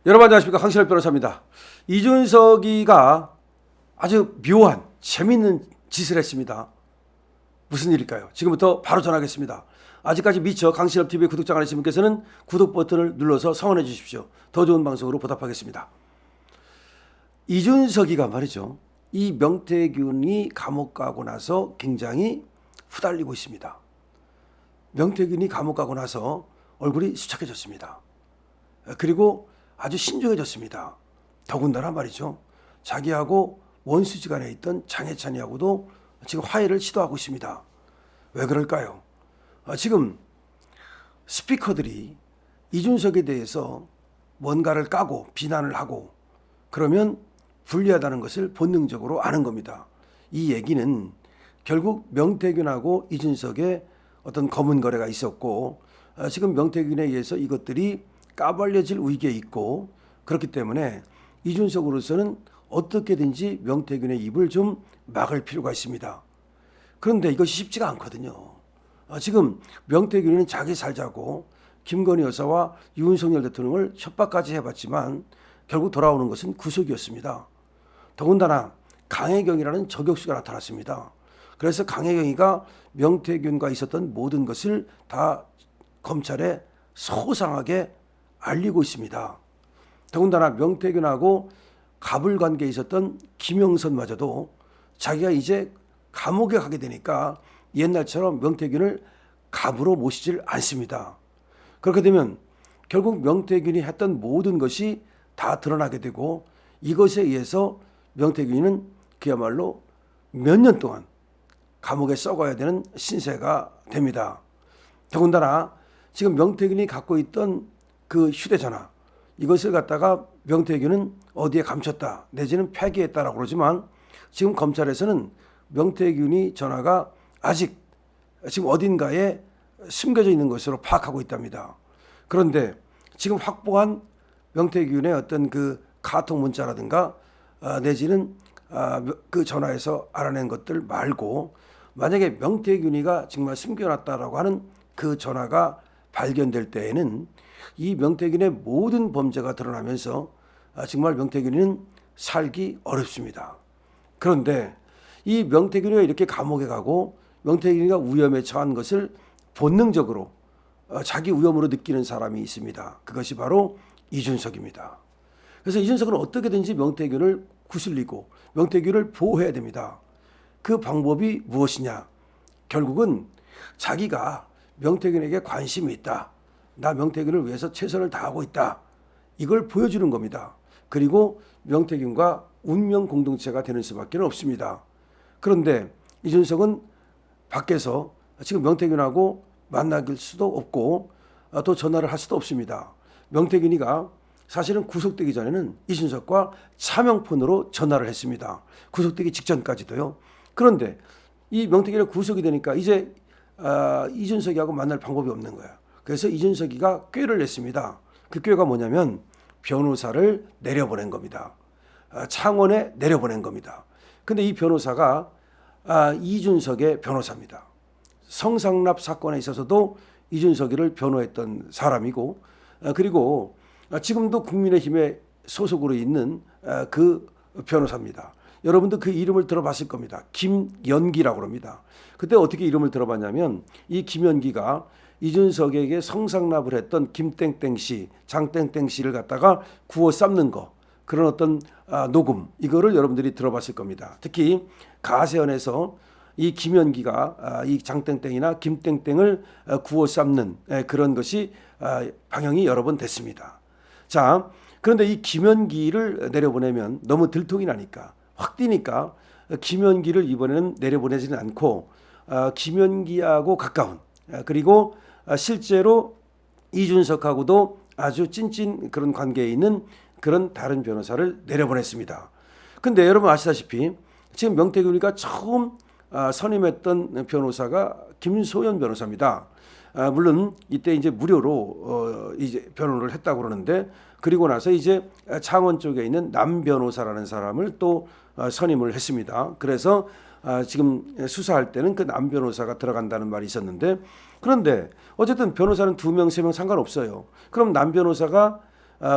여러분 안녕하십니까, 강신업 변호사입니다. 이준석이가 아주 묘한 재미있는 짓을 했습니다. 무슨 일일까요? 지금부터 바로 전하겠습니다. 아직까지 미처 강신업TV 구독자 안 하신 분께서는 구독 버튼을 눌러서 성원해 주십시오. 더 좋은 방송으로 보답하겠습니다. 이준석이가 말이죠, 이 명태균이 감옥 가고 나서 굉장히 후달리고 있습니다. 명태균이 감옥 가고 나서 얼굴이 수척해졌습니다. 그리고 아주 신중해졌습니다. 더군다나 말이죠, 자기하고 원수지간에 있던 장해찬이하고도 지금 화해를 시도하고 있습니다. 왜 그럴까요? 지금 스피커들이 이준석에 대해서 뭔가를 까고 비난을 하고 그러면 불리하다는 것을 본능적으로 아는 겁니다. 이 얘기는 결국 명태균하고 이준석의 어떤 검은 거래가 있었고, 지금 명태균에 의해서 이것들이 까발려질 위기에 있고, 그렇기 때문에 이준석으로서는 어떻게든지 명태균의 입을 좀 막을 필요가 있습니다. 그런데 이것이 쉽지가 않거든요. 지금 명태균은 자기 살자고 김건희 여사와 윤석열 대통령을 협박까지 해봤지만 결국 돌아오는 것은 구속이었습니다. 더군다나 강혜경이라는 저격수가 나타났습니다. 그래서 강혜경이가 명태균과 있었던 모든 것을 다 검찰에 소상하게 알리고 있습니다. 더군다나 명태균하고 갑을 관계에 있었던 김영선마저도 자기가 이제 감옥에 가게 되니까 옛날처럼 명태균을 갑으로 모시질 않습니다. 그렇게 되면 결국 명태균이 했던 모든 것이 다 드러나게 되고, 이것에 의해서 명태균은 그야말로 몇 년 동안 감옥에 썩어야 되는 신세가 됩니다. 더군다나 지금 명태균이 갖고 있던 그 휴대전화, 이것을 갖다가 명태균은 어디에 감췄다 내지는 폐기했다라고 그러지만, 지금 검찰에서는 명태균이 전화가 아직 지금 어딘가에 숨겨져 있는 것으로 파악하고 있답니다. 그런데 지금 확보한 명태균의 어떤 그 카톡 문자라든가 내지는 그 전화에서 알아낸 것들 말고, 만약에 명태균이가 정말 숨겨놨다라고 하는 그 전화가 발견될 때에는 이 명태균의 모든 범죄가 드러나면서 정말 명태균이는 살기 어렵습니다. 그런데 이 명태균이가 이렇게 감옥에 가고 명태균이가 위험에 처한 것을 본능적으로 자기 위험으로 느끼는 사람이 있습니다. 그것이 바로 이준석입니다. 그래서 이준석은 어떻게든지 명태균을 구슬리고 명태균을 보호해야 됩니다. 그 방법이 무엇이냐? 결국은 자기가 명태균에게 관심이 있다, 나 명태균을 위해서 최선을 다하고 있다, 이걸 보여주는 겁니다. 그리고 명태균과 운명 공동체가 되는 수밖에 없습니다. 그런데 이준석은 밖에서 지금 명태균하고 만날 수도 없고 또 전화를 할 수도 없습니다. 명태균이가 사실은 구속되기 전에는 이준석과 차명폰으로 전화를 했습니다. 구속되기 직전까지도요. 그런데 이 명태균이 구속이 되니까 이제 이준석이하고 만날 방법이 없는 거야. 그래서 이준석이가 꾀를 냈습니다. 그 꾀가 뭐냐면 변호사를 내려보낸 겁니다. 창원에 내려보낸 겁니다. 근데 이 변호사가 이준석의 변호사입니다. 성상납 사건에 있어서도 이준석이를 변호했던 사람이고, 그리고 지금도 국민의힘에 소속으로 있는 그 변호사입니다. 여러분도 그 이름을 들어봤을 겁니다. 김연기라고 합니다. 그때 어떻게 이름을 들어봤냐면, 이 김연기가 이준석에게 성상납을 했던 김땡땡 씨, 장땡땡 씨를 갖다가 구워 삶는 거, 그런 어떤 녹음, 이거를 여러분들이 들어봤을 겁니다. 특히 가세연에서 이 김연기가 이 장땡땡이나 김땡땡을 구워 삶는 그런 것이 방영이 여러 번 됐습니다. 자, 그런데 이 김연기를 내려보내면 너무 들통이 나니까, 확 뛰니까 김연기를 이번에는 내려보내지는 않고 김연기하고 가까운, 그리고 실제로 이준석하고도 아주 찐찐 그런 관계에 있는 그런 다른 변호사를 내려보냈습니다. 근데 여러분 아시다시피 지금 명태균이가 처음 선임했던 변호사가 김소연 변호사입니다. 물론 이때 이제 무료로 이제 변호를 했다고 그러는데, 그리고 나서 이제 창원 쪽에 있는 남 변호사라는 사람을 또 선임을 했습니다. 그래서 지금 수사할 때는 그 남 변호사가 들어간다는 말이 있었는데, 그런데 어쨌든 변호사는 2명, 3명 상관없어요. 그럼 남 변호사가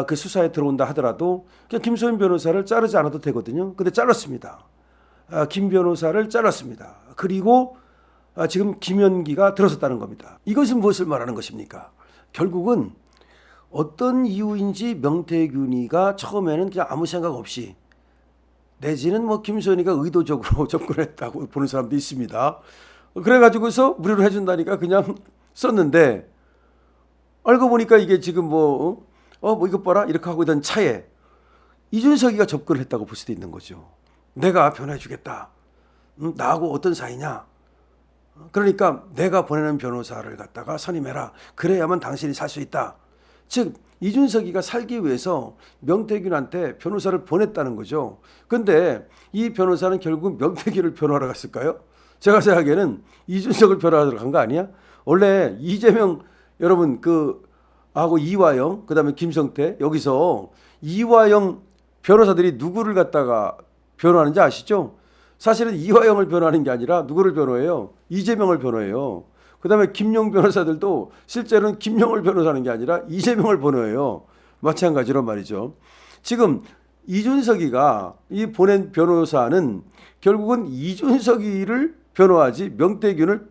그 수사에 들어온다 하더라도 그냥 김소연 변호사를 자르지 않아도 되거든요. 근데 잘랐습니다. 김 변호사를 잘랐습니다. 그리고 지금 김연기가 들어섰다는 겁니다. 이것은 무엇을 말하는 것입니까? 결국은 어떤 이유인지 명태균이가 처음에는 그냥 아무 생각 없이 내지는 뭐 김소연이가 의도적으로 접근했다고 보는 사람도 있습니다. 그래가지고서 무료로 해준다니까 그냥 썼는데 알고 보니까 이게 지금 뭐 이것 봐라 이렇게 하고 있던 차에 이준석이가 접근을 했다고 볼 수도 있는 거죠. 내가 변호해주겠다. 나하고 어떤 사이냐. 그러니까 내가 보내는 변호사를 갖다가 선임해라. 그래야만 당신이 살 수 있다. 즉 이준석이가 살기 위해서 명태균한테 변호사를 보냈다는 거죠. 근데 이 변호사는 결국 명태균을 변호하러 갔을까요? 제가 생각에는 이준석을 변호하러 간 거 아니야? 원래 이재명 여러분 하고 이화영 그다음에 김성태 여기서 이화영 변호사들이 누구를 갖다가 변호하는지 아시죠? 사실은 이화영을 변호하는 게 아니라 누구를 변호해요? 이재명을 변호해요. 그다음에 김용 변호사들도 실제로는 김용을 변호하는 게 아니라 이재명을 변호해요. 마찬가지로 말이죠. 지금 이준석이가 이 보낸 변호사는 결국은 이준석이를 변호하지 명태균을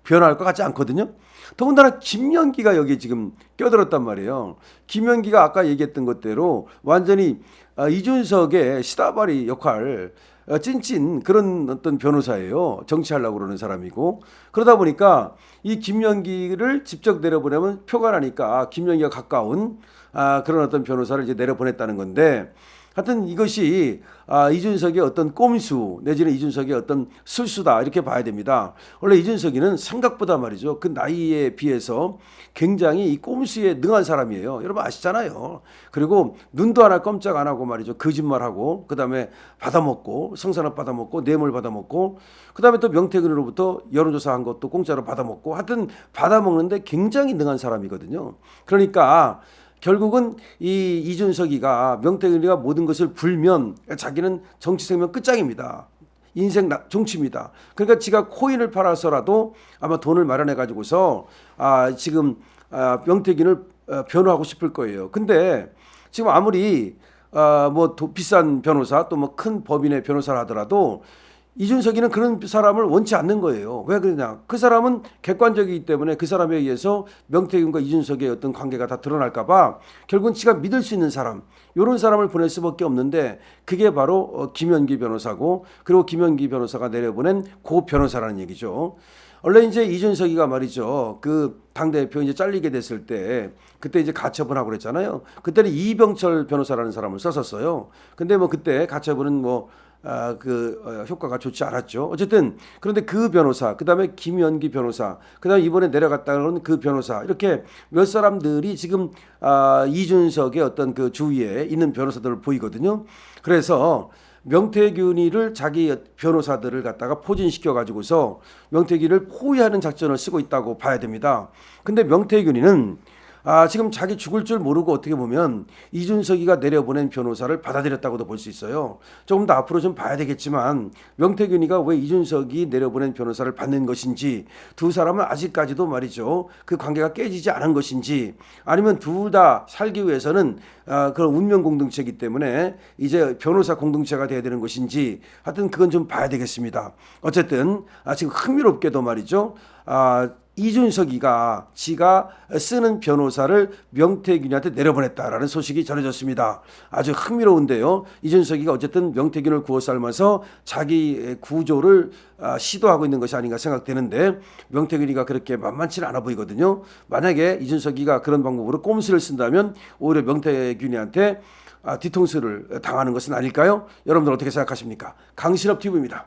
변호할 것 같지 않거든요. 더군다나 김연기가 여기에 지금 껴들었단 말이에요. 김연기가 아까 얘기했던 것대로 완전히 이준석의 시다바리 역할 찐찐 그런 어떤 변호사예요. 정치하려고 그러는 사람이고 그러다 보니까 이 김연기를 직접 내려보내면 표가 나니까 김연기가 가까운 그런 어떤 변호사를 이제 내려보냈다는 건데 하여튼 이것이 이준석의 어떤 꼼수 내지는 이준석의 어떤 술수다 이렇게 봐야 됩니다. 원래 이준석이는 생각보다 말이죠. 그 나이에 비해서 굉장히 이 꼼수에 능한 사람이에요. 여러분 아시잖아요. 그리고 눈도 하나 깜짝 안 하고 말이죠. 거짓말하고 그다음에 받아먹고 성산업 받아먹고 뇌물 받아먹고 그다음에 또 명태균으로부터 여론조사한 것도 공짜로 받아먹고 하여튼 받아먹는데 굉장히 능한 사람이거든요. 그러니까 결국은 이 이준석이가 명태균이가 모든 것을 불면 자기는 정치 생명 끝장입니다. 인생 종치입니다. 그러니까 지가 코인을 팔아서라도 아마 돈을 마련해 가지고서 지금 명태균을 변호하고 싶을 거예요. 근데 지금 아무리 비싼 변호사 또 뭐 큰 법인의 변호사를 하더라도 이준석이는 그런 사람을 원치 않는 거예요. 왜 그러냐? 그 사람은 객관적이기 때문에 그 사람에 의해서 명태균과 이준석의 어떤 관계가 다 드러날까 봐 결국은 지가 믿을 수 있는 사람 이런 사람을 보낼 수밖에 없는데 그게 바로 김연기 변호사고 그리고 김연기 변호사가 내려보낸 고 변호사라는 얘기죠. 원래 이제 이준석이가 말이죠. 그 당대표 이제 잘리게 됐을 때 그때 이제 가처분하고 그랬잖아요. 그때는 이병철 변호사라는 사람을 썼었어요. 근데 뭐 그때 가처분은 효과가 좋지 않았죠. 어쨌든 그런데 그 변호사, 그다음에 김연기 변호사, 그다음에 이번에 내려갔다는 그 변호사 이렇게 몇 사람들이 지금 이준석의 어떤 그 주위에 있는 변호사들을 보이거든요. 그래서 명태균이를 자기 변호사들을 갖다가 포진시켜 가지고서 명태균이를 포위하는 작전을 쓰고 있다고 봐야 됩니다. 근데 명태균이는 지금 자기 죽을 줄 모르고 어떻게 보면 이준석이가 내려보낸 변호사를 받아들였다고도 볼 수 있어요. 조금 더 앞으로 좀 봐야 되겠지만 명태균이가 왜 이준석이 내려보낸 변호사를 받는 것인지 두 사람은 아직까지도 말이죠. 그 관계가 깨지지 않은 것인지 아니면 둘 다 살기 위해서는 그런 운명 공동체이기 때문에 이제 변호사 공동체가 돼야 되는 것인지 하여튼 그건 좀 봐야 되겠습니다. 어쨌든 지금 흥미롭게도 말이죠. 이준석이가 지가 쓰는 변호사를 명태균한테 내려보냈다라는 소식이 전해졌습니다. 아주 흥미로운데요. 이준석이가 어쨌든 명태균을 구워 삶아서 자기 구조를 시도하고 있는 것이 아닌가 생각되는데 명태균이가 그렇게 만만치는 않아 보이거든요. 만약에 이준석이가 그런 방법으로 꼼수를 쓴다면 오히려 명태균이한테 뒤통수를 당하는 것은 아닐까요? 여러분들 어떻게 생각하십니까? 강신업 TV입니다.